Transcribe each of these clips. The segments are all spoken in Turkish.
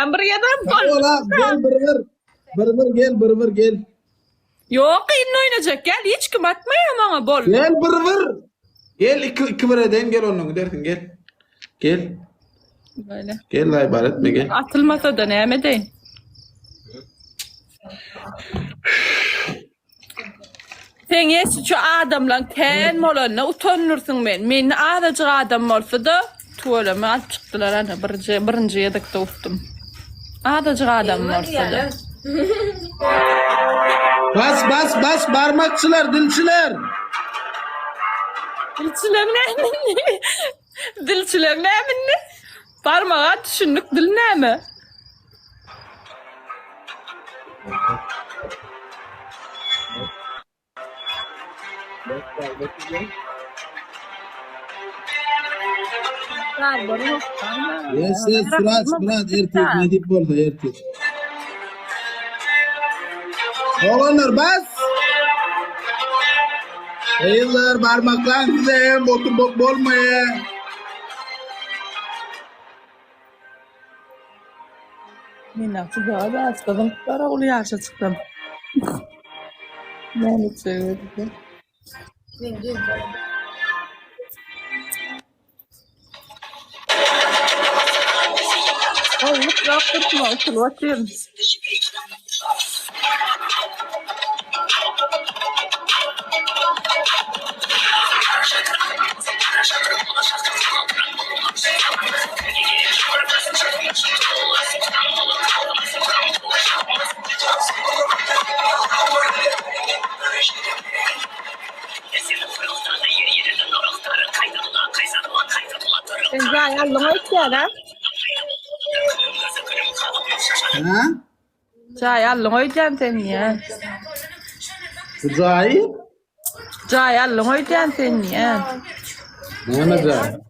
ben buraya da Ola gel bırvır gel. Yok yine oynayacak gel hiç kim atmayayım ama bol. Gel bırvır. Gel iki bir edeyim gel onun dersin gel. Gel. Böyle. Gel la ibaret mi gel. Atılmasa da ne deyin. Sen esi şu adamla ken molana utanırsın ben. Men adacık adam olsa da tuvalama alıp çıktılar ana birinci yedekte uttum. Adacık adam olsa da. Bas barmakçılar dilçiler. Dilçiler ne minni? Dilçiler ne minni? Parmağa düşündük dil ne mi? Yes Surat erkek ne dip oldu erkek. Oğlanlar bas. Eyler parmaklar size botu bok bolmaya. Men nasıl daha asladım. Para ulu yaşa çıktım. Ne söyledi? Oğlum yaptırma okul bakayım. Sen ayağın oynayan Ha? ayağın oynayan sen ya. Cahil? Ayağın oynayan sen ya. Ne madem?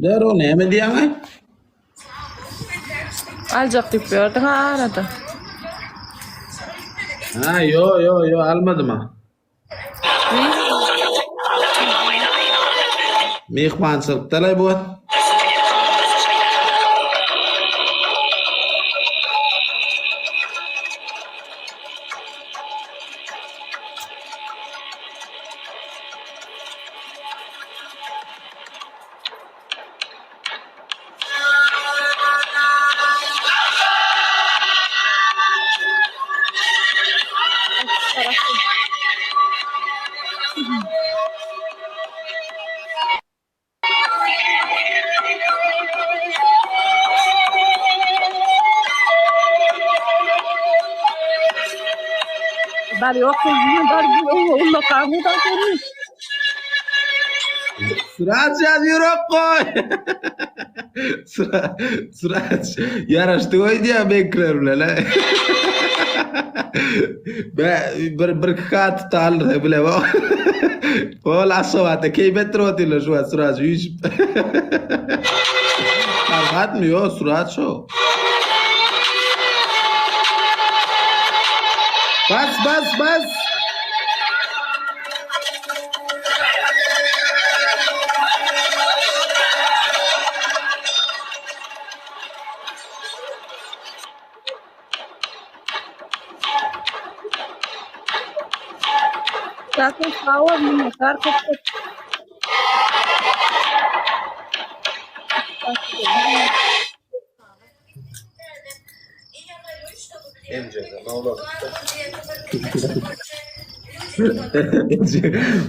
Der o ne mi diye mi? Alacak tip gördün ha arada. Ha yo almadım ha. Mihmansılık talay bu. Bari o kızını bari onunla kavga da görmüş. Surat yazıyor koy. Surat yaraştı o diye bekliyorum la. Bir kat tal bile o. O la sovate key metroti lo şu surat yüz. Fark mı o surat şu. Bas. Zaten sağ mı? Sarkıp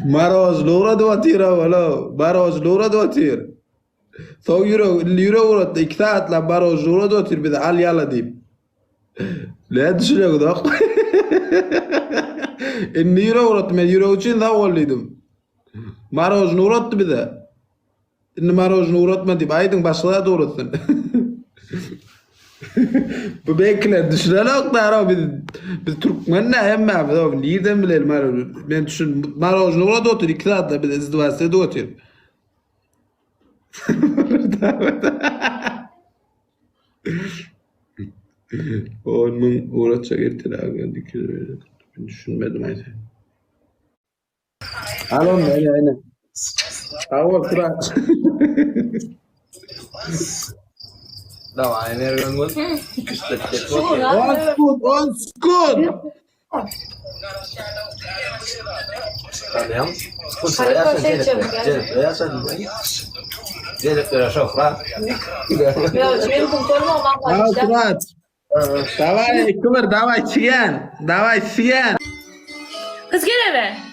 Maroz lura doatira valo. Maroz lura doatir. So euro uğrattı. 2 saatla maroz lura doatir bir de al yala deyip. Ne düşünüyor da? Euro uğrattı. Ben euro için daha olduydım. Maroz uğrattı bir de. Maroz uğratma deyip aydın başlığa da uğrattın. Bu bekler düşünerek de ara biz Türkmen ne hem abi nereden bilelim Maroz ben düşün Maroz orada otur 2 saatte bir de izdivasede otur. Onun uğraşacak erteler dikili düşünmedim aynen. Alon aynen. Tamam Turan. Давай, Nergon gol. On skut. Tamam. Gelip böyle şofra. Tamam Turan. Давай, Kıvır, давай, Siyan. Давай, Siyan. Kız gel eve.